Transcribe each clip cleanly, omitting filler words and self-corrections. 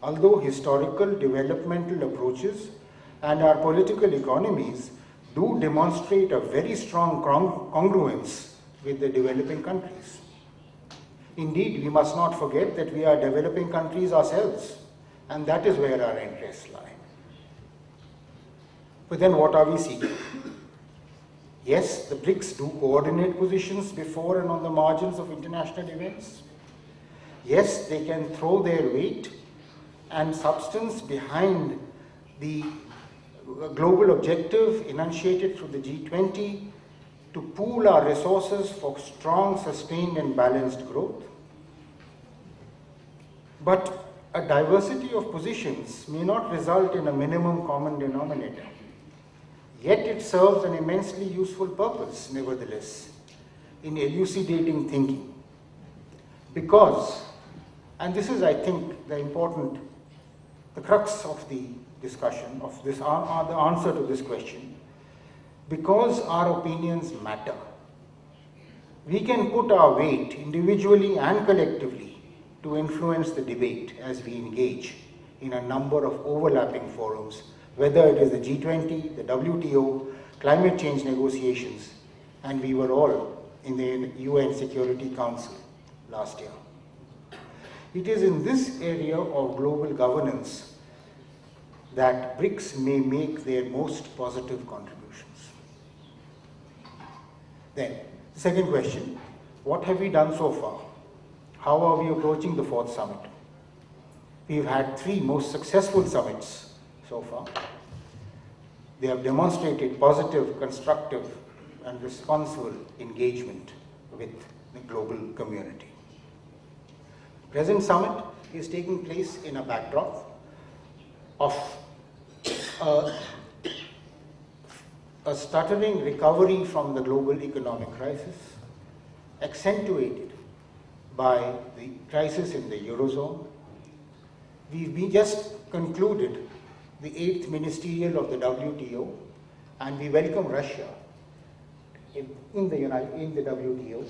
although historical developmental approaches and our political economies do demonstrate a very strong congruence with the developing countries. Indeed, we must not forget that we are developing countries ourselves, and that is where our interests lie. But then what are we seeking? Yes, the BRICS do coordinate positions before and on the margins of international events. Yes, they can throw their weight and substance behind the global objective enunciated through the G20 to pool our resources for strong, sustained and balanced growth. But a diversity of positions may not result in a minimum common denominator. Yet it serves an immensely useful purpose, nevertheless, in elucidating thinking. Because, and this is, I think, the crux of the discussion, of this, the answer to this question, because our opinions matter, we can put our weight individually and collectively to influence the debate as we engage in a number of overlapping forums, whether it is the G20, the WTO, climate change negotiations, and we were all in the UN Security Council last year. It is in this area of global governance that BRICS may make their most positive contributions. Then, the second question, what have we done so far? How are we approaching the fourth summit? We've had 3 most successful summits so far. They have demonstrated positive, constructive, and responsible engagement with the global community. The present summit is taking place in a backdrop of a stuttering recovery from the global economic crisis, accentuated by the crisis in the Eurozone. We just concluded the 8th Ministerial of the WTO, and we welcome Russia in the WTO.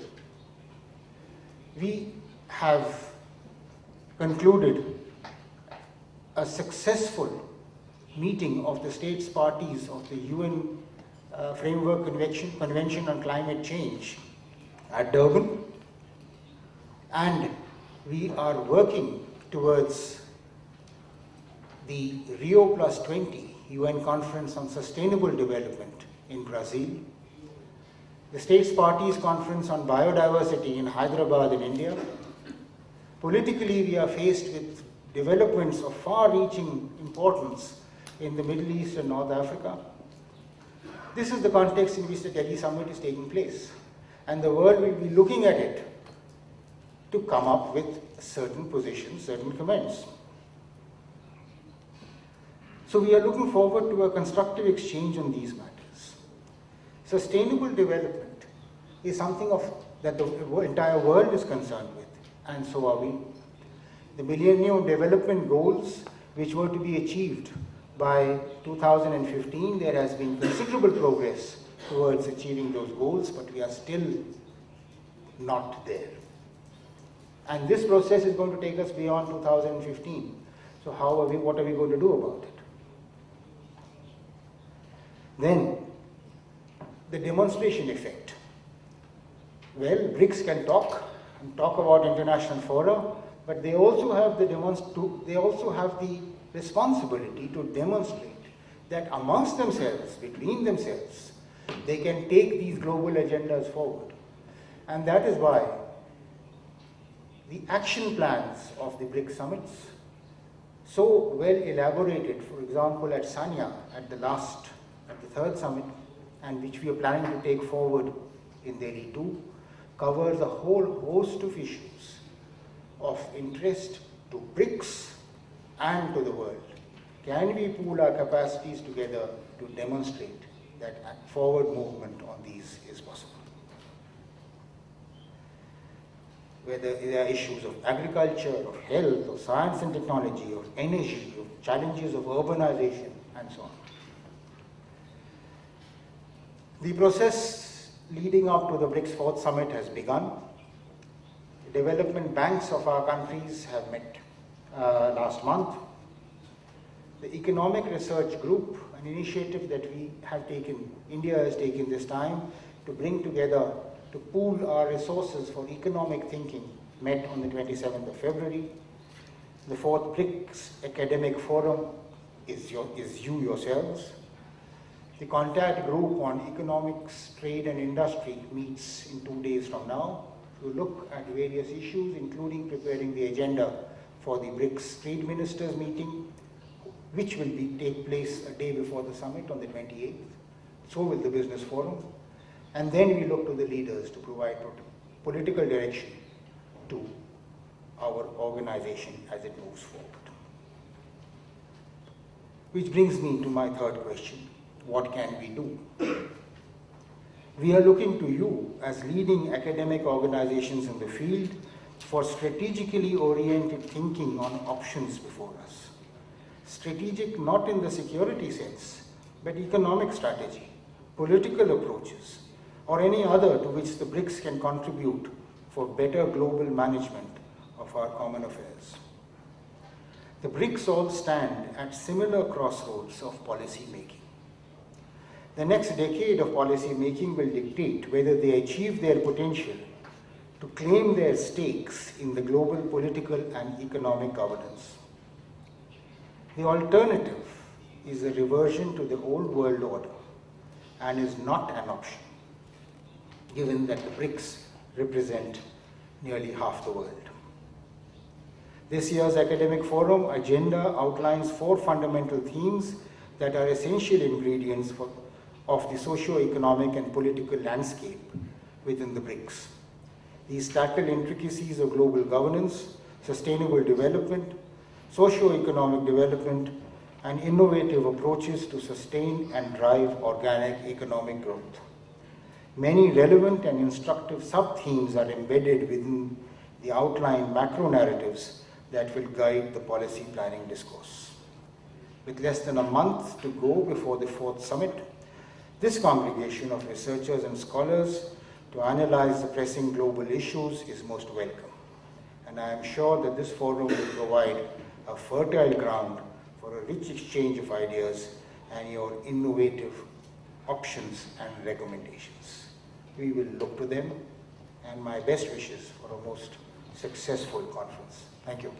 We have concluded a successful meeting of the states parties of the UN Framework Convention on Climate Change at Durban, and we are working towards the Rio Plus 20 UN Conference on Sustainable Development in Brazil, the States Parties Conference on Biodiversity in Hyderabad in India. Politically, we are faced with developments of far-reaching importance in the Middle East and North Africa. This is the context in which the Delhi Summit is taking place, and the world will be looking at it to come up with certain positions, certain comments. So we are looking forward to a constructive exchange on these matters. Sustainable development is something that the entire world is concerned with, and so are we. The Millennium Development Goals, which were to be achieved by 2015, there has been considerable progress towards achieving those goals, but we are still not there. And this process is going to take us beyond 2015. So what are we going to do about it? Then, the demonstration effect. Well, BRICS can talk about international fora, but they also have the responsibility to demonstrate that amongst themselves, between themselves, they can take these global agendas forward. And that is why the action plans of the BRICS summits, so well elaborated, for example, at Sanya at the 3rd summit, and which we are planning to take forward in Delhi too, covers a whole host of issues of interest to BRICS and to the world. Can we pool our capacities together to demonstrate that forward movement on these is possible? Whether there are issues of agriculture, of health, of science and technology, of energy, of challenges of urbanization, and so on. The process leading up to the BRICS 4th summit has begun. The development banks of our countries have met last month. The Economic Research Group, an initiative that we have taken, India has taken this time to bring together, to pool our resources for economic thinking, met on the 27th of February. The fourth BRICS Academic Forum is you yourselves. The contact group on economics, trade and industry meets in 2 days from now to look at various issues, including preparing the agenda for the BRICS Trade Ministers meeting, which will take place a day before the summit on the 28th. So will the Business Forum. And then we look to the leaders to provide political direction to our organization as it moves forward. Which brings me to my third question. What can we do? We are looking to you as leading academic organizations in the field for strategically oriented thinking on options before us. Strategic not in the security sense, but economic strategy, political approaches, or any other to which the BRICS can contribute for better global management of our common affairs. The BRICS all stand at similar crossroads of policy making. The next decade of policy making will dictate whether they achieve their potential to claim their stakes in the global political and economic governance. The alternative is a reversion to the old world order and is not an option, given that the BRICS represent nearly half the world. This year's Academic Forum agenda outlines 4 fundamental themes that are essential ingredients of the socio-economic and political landscape within the BRICS. These tackle intricacies of global governance, sustainable development, socio-economic development, and innovative approaches to sustain and drive organic economic growth. Many relevant and instructive sub-themes are embedded within the outlined macro narratives that will guide the policy planning discourse. With less than a month to go before the 4th summit, this congregation of researchers and scholars to analyze the pressing global issues is most welcome. And I am sure that this forum will provide a fertile ground for a rich exchange of ideas and your innovative options and recommendations. We will look to them, and my best wishes for a most successful conference. Thank you.